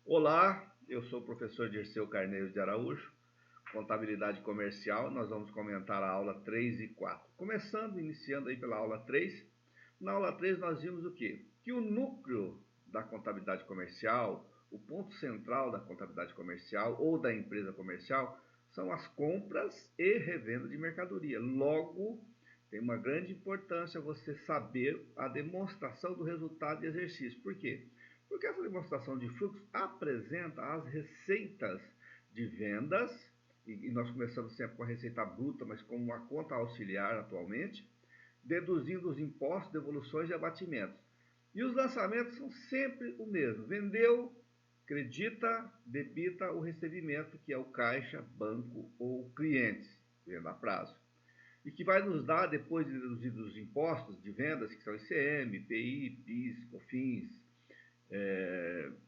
Olá, eu sou o professor Dirceu Carneiro de Araújo, Contabilidade Comercial. Nós vamos comentar a aula 3 e 4. Iniciando aí pela aula 3. Na aula 3 nós vimos o quê? Que o núcleo da contabilidade comercial, o ponto central da contabilidade comercial ou da empresa comercial, são as compras e revenda de mercadoria. Logo, tem uma grande importância você saber a demonstração do resultado de exercício. Por quê? Porque essa demonstração de fluxo apresenta as receitas de vendas, e nós começamos sempre com a receita bruta, mas como uma conta auxiliar atualmente, deduzindo os impostos, devoluções e abatimentos. E os lançamentos são sempre o mesmo. Vendeu, acredita, debita o recebimento, que é o caixa, banco ou clientes, venda a prazo. E que vai nos dar, depois de deduzidos os impostos de vendas, que são ICM, PI, PIS, COFINS,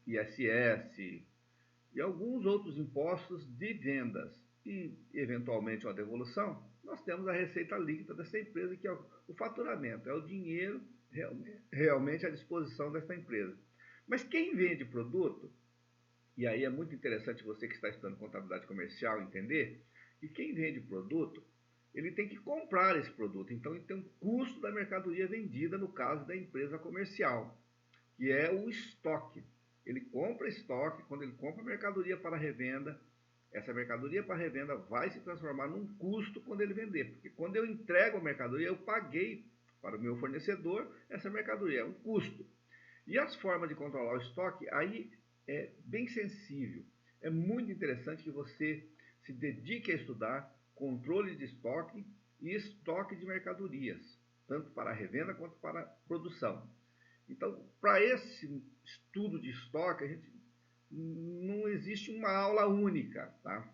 ISS e alguns outros impostos de vendas e, eventualmente, uma devolução, nós temos a receita líquida dessa empresa, que é o faturamento, é o dinheiro realmente à disposição dessa empresa. Mas quem vende produto, e aí é muito interessante você que está estudando contabilidade comercial entender, que quem vende produto, ele tem que comprar esse produto, então ele tem um custo da mercadoria vendida, no caso da empresa comercial, que é o estoque. Ele compra estoque, quando ele compra mercadoria para revenda, essa mercadoria para revenda vai se transformar num custo quando ele vender, porque quando eu entrego a mercadoria, eu paguei para o meu fornecedor essa mercadoria, é um custo. E as formas de controlar o estoque, aí é bem sensível. É muito interessante que você se dedique a estudar controle de estoque e estoque de mercadorias, tanto para a revenda quanto para a produção. Então, para esse estudo de estoque, a gente não existe uma aula única, tá?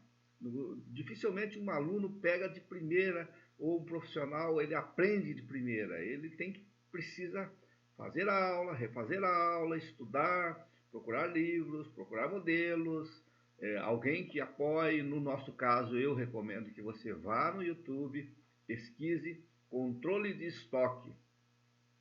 Dificilmente um aluno pega de primeira, ou um profissional ele aprende de primeira. Ele precisa fazer a aula, refazer a aula, estudar, procurar livros, procurar modelos, alguém que apoie. No nosso caso, eu recomendo que você vá no YouTube, pesquise controle de estoque,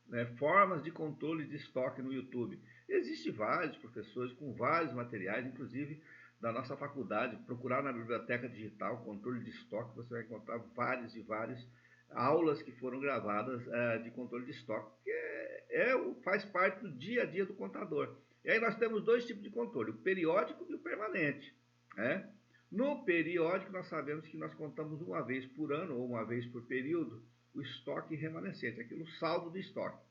né, formas de controle de estoque no YouTube. Existem vários professores com vários materiais, inclusive da nossa faculdade. Procurar na biblioteca digital controle de estoque, você vai encontrar várias e várias aulas que foram gravadas de controle de estoque, que faz parte do dia a dia do contador. E aí nós temos dois tipos de controle, o periódico e o permanente, né? No periódico, nós sabemos que nós contamos uma vez por ano ou uma vez por período o estoque remanescente, aquilo saldo do estoque.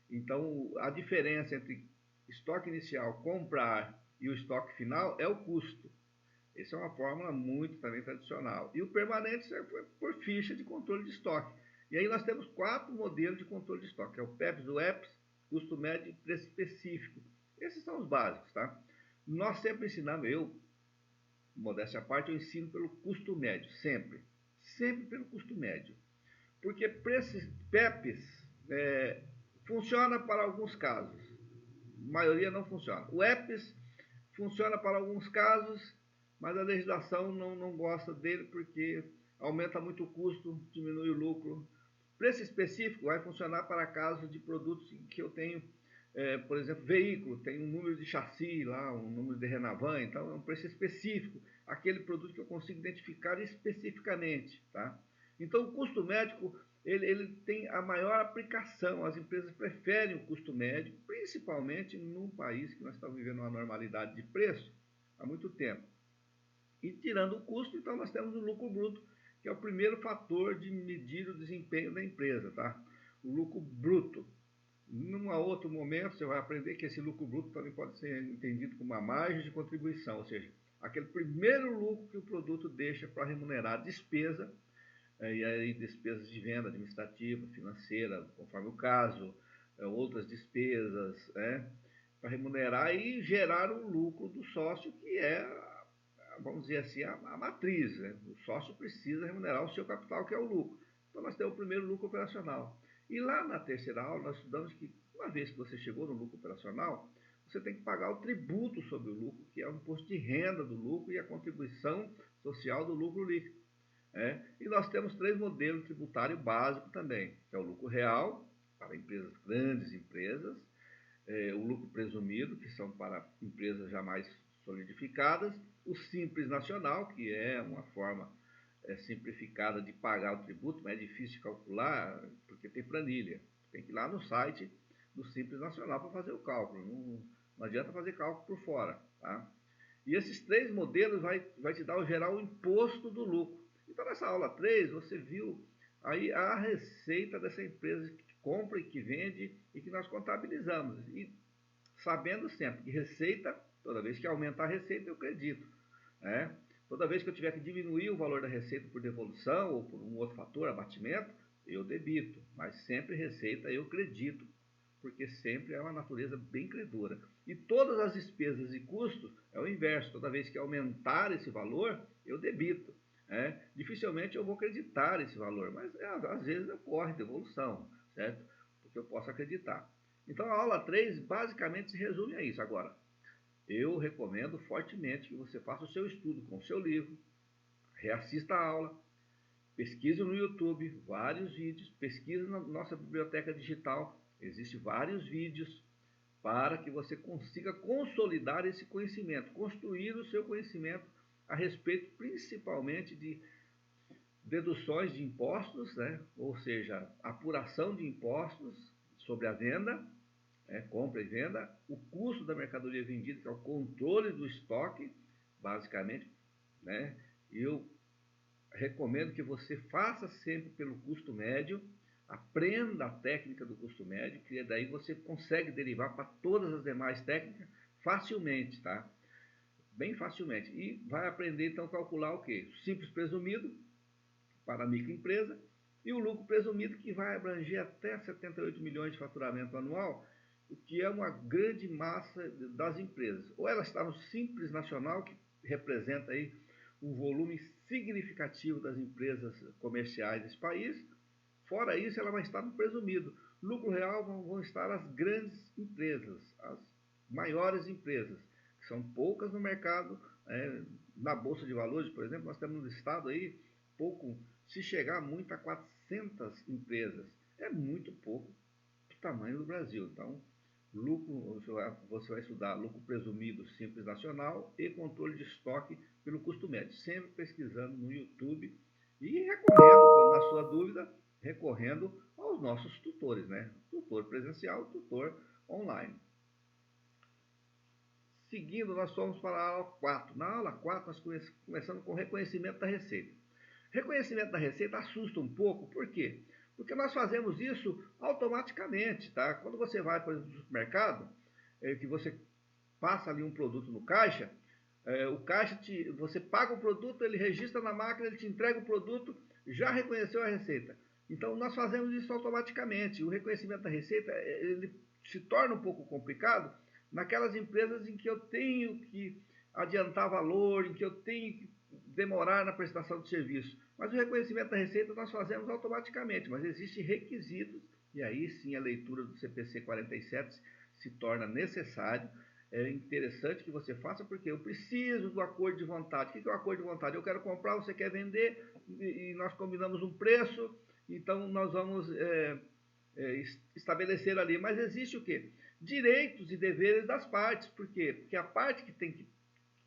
Então, a diferença entre estoque inicial, comprar, e o estoque final é o custo. Essa é uma fórmula muito também tradicional. E o permanente é por ficha de controle de estoque. E aí nós temos 4 modelos de controle de estoque, é o PEPS, o EPS, custo médio e preço específico. Esses são os básicos, tá? Nós sempre ensinamos, modéstia à parte, eu ensino pelo custo médio, sempre. Sempre pelo custo médio. Porque PEPs funciona para alguns casos, a maioria não funciona. O EPS funciona para alguns casos, mas a legislação não gosta dele porque aumenta muito o custo, diminui o lucro. Preço específico vai funcionar para casos de produtos em que eu tenho, por exemplo, veículo, tem um número de chassi lá, um número de Renavan, então é um preço específico, aquele produto que eu consigo identificar especificamente, tá? Então o custo médico ele tem a maior aplicação, as empresas preferem o custo médio, principalmente num país que nós estamos vivendo uma normalidade de preço há muito tempo. E tirando o custo, então nós temos o lucro bruto, que é o primeiro fator de medir o desempenho da empresa, tá? O lucro bruto. Num outro momento, você vai aprender que esse lucro bruto também pode ser entendido como uma margem de contribuição, ou seja, aquele primeiro lucro que o produto deixa para remunerar a despesa, e aí despesas de venda administrativa, financeira, conforme o caso, outras despesas, para remunerar e gerar o lucro do sócio, que é, vamos dizer assim, a matriz. Né? O sócio precisa remunerar o seu capital, que é o lucro. Então nós temos o primeiro lucro operacional. E lá na terceira aula nós estudamos que, uma vez que você chegou no lucro operacional, você tem que pagar o tributo sobre o lucro, que é o imposto de renda do lucro e a contribuição social do lucro líquido. E nós temos 3 modelos tributários básicos também, que é o lucro real, para grandes empresas, o lucro presumido, que são para empresas já mais solidificadas, o Simples Nacional, que é uma forma simplificada de pagar o tributo, mas é difícil de calcular, porque tem planilha. Tem que ir lá no site do Simples Nacional para fazer o cálculo. Não adianta fazer cálculo por fora. Tá? E esses três modelos vai te dar o geral imposto do lucro. Então, nessa aula 3, você viu aí a receita dessa empresa que compra e que vende e que nós contabilizamos. E sabendo sempre que receita, toda vez que aumentar a receita, eu acredito. Né? Toda vez que eu tiver que diminuir o valor da receita por devolução ou por um outro fator, abatimento, eu debito. Mas sempre receita eu acredito, porque sempre é uma natureza bem credora. E todas as despesas e custos é o inverso. Toda vez que aumentar esse valor, eu debito. Dificilmente eu vou acreditar esse valor, mas às vezes ocorre devolução, certo? Porque eu posso acreditar. Então a aula 3 basicamente se resume a isso. Agora, eu recomendo fortemente que você faça o seu estudo com o seu livro, reassista a aula, pesquise no YouTube vários vídeos, pesquise na nossa biblioteca digital, existem vários vídeos para que você consiga consolidar esse conhecimento, construir o seu conhecimento a respeito principalmente de deduções de impostos, né? Ou seja, apuração de impostos sobre a venda, compra e venda, o custo da mercadoria vendida, que é o controle do estoque, basicamente, né? Eu recomendo que você faça sempre pelo custo médio, aprenda a técnica do custo médio, que daí você consegue derivar para todas as demais técnicas facilmente, tá? Bem facilmente. E vai aprender então a calcular o quê? O simples presumido para a microempresa e o lucro presumido, que vai abranger até 78 milhões de faturamento anual, o que é uma grande massa das empresas. Ou ela está no Simples Nacional, que representa aí um volume significativo das empresas comerciais desse país. Fora isso, ela vai estar no presumido. Lucro real vão estar as grandes empresas, as maiores empresas, que são poucas no mercado. Na Bolsa de Valores, por exemplo, nós temos no estado aí, pouco, se chegar muito a 400 empresas. É muito pouco o tamanho do Brasil. Então, lucro, você vai estudar lucro presumido simples nacional e controle de estoque pelo custo médio, sempre pesquisando no YouTube e recomendo, na sua dúvida, recorrendo aos nossos tutores, né? Tutor presencial, tutor online. Seguindo, nós fomos para a aula 4. Na aula 4, nós começamos com reconhecimento da receita. Reconhecimento da receita assusta um pouco, por quê? Porque nós fazemos isso automaticamente, tá? Quando você vai para o supermercado, que você passa ali um produto no caixa, o caixa você paga o produto, ele registra na máquina, ele te entrega o produto, já reconheceu a receita. Então nós fazemos isso automaticamente. O reconhecimento da receita ele se torna um pouco complicado naquelas empresas em que eu tenho que adiantar valor, em que eu tenho que demorar na prestação de serviço. Mas o reconhecimento da receita nós fazemos automaticamente, mas existem requisitos, e aí sim a leitura do CPC 47 se torna necessário. É interessante que você faça, porque eu preciso do acordo de vontade. O que é o acordo de vontade? Eu quero comprar, você quer vender, e nós combinamos um preço, então nós vamos estabelecer ali. Mas existe o quê? Direitos e deveres das partes. Por quê? Porque a parte que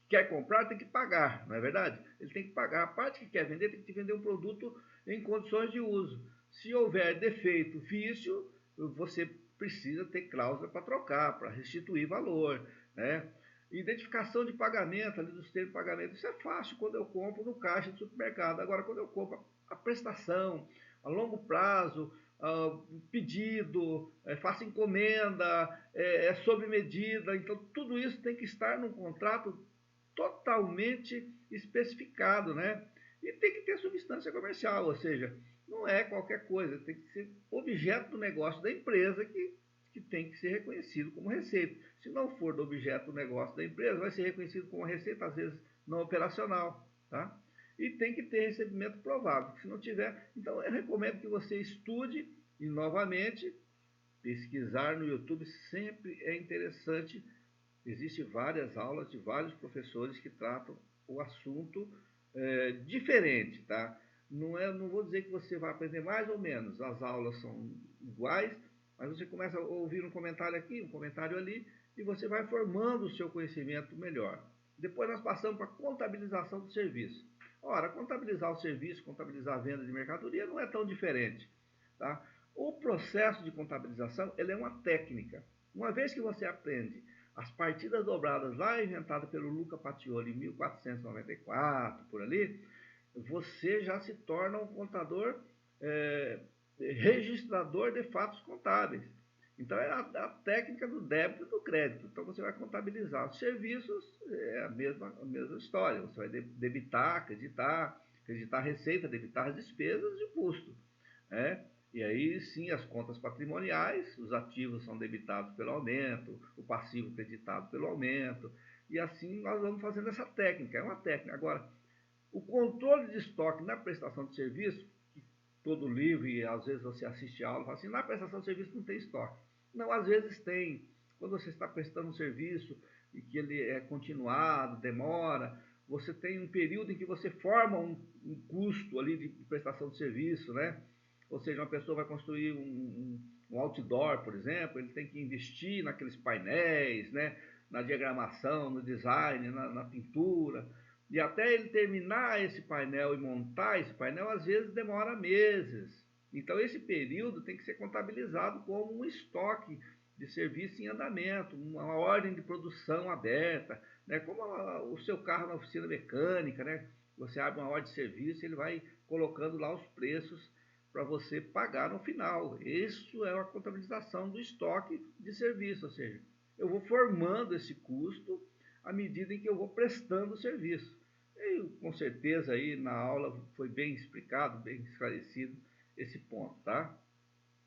quer comprar tem que pagar, não é verdade? Ele tem que pagar. A parte que quer vender tem que vender um produto em condições de uso. Se houver defeito, vício, você precisa ter cláusula para trocar, para restituir valor, né? Identificação de pagamento, ali dos termos de pagamento, isso é fácil quando eu compro no caixa do supermercado. Agora, quando eu compro a prestação, a longo prazo, pedido, faço encomenda, é sob medida, então tudo isso tem que estar num contrato totalmente especificado, né? E tem que ter substância comercial, ou seja, não é qualquer coisa, tem que ser objeto do negócio da empresa que tem que ser reconhecido como receita. Se não for do objeto do negócio da empresa, vai ser reconhecido como receita, às vezes não operacional, tá? E tem que ter recebimento provável. Se não tiver, então eu recomendo que você estude e, novamente, pesquisar no YouTube sempre é interessante. Existem várias aulas de vários professores que tratam o assunto diferente, tá? Não vou dizer que você vai aprender mais ou menos, as aulas são iguais, mas você começa a ouvir um comentário aqui, um comentário ali, e você vai formando o seu conhecimento melhor. Depois nós passamos para a contabilização do serviço. Ora, contabilizar o serviço, contabilizar a venda de mercadoria não é tão diferente. Tá? O processo de contabilização ele é uma técnica. Uma vez que você aprende as partidas dobradas lá inventadas pelo Luca Pacioli em 1494, por ali, você já se torna um contador registrador de fatos contábeis. Então é a técnica do débito e do crédito. Então você vai contabilizar os serviços, é a mesma história. Você vai debitar, acreditar a receita, debitar as despesas e o custo. Né? E aí sim as contas patrimoniais, os ativos são debitados pelo aumento, o passivo creditado pelo aumento. E assim nós vamos fazendo essa técnica. É uma técnica. Agora, o controle de estoque na prestação de serviço, que todo livro e às vezes você assiste a aula, fala assim, na prestação de serviço não tem estoque. Não, às vezes tem. Quando você está prestando um serviço e que ele é continuado, demora, você tem um período em que você forma um custo ali de prestação de serviço, né? Ou seja, uma pessoa vai construir um outdoor, por exemplo, ele tem que investir naqueles painéis, né? Na diagramação, no design, na pintura. E até ele terminar esse painel e montar esse painel, às vezes demora meses. Então, esse período tem que ser contabilizado como um estoque de serviço em andamento, uma ordem de produção aberta, né? Como o seu carro na oficina mecânica, né? Você abre uma ordem de serviço e ele vai colocando lá os preços para você pagar no final. Isso é a contabilização do estoque de serviço, ou seja, eu vou formando esse custo à medida em que eu vou prestando o serviço. E com certeza aí na aula foi bem explicado, bem esclarecido esse ponto, tá?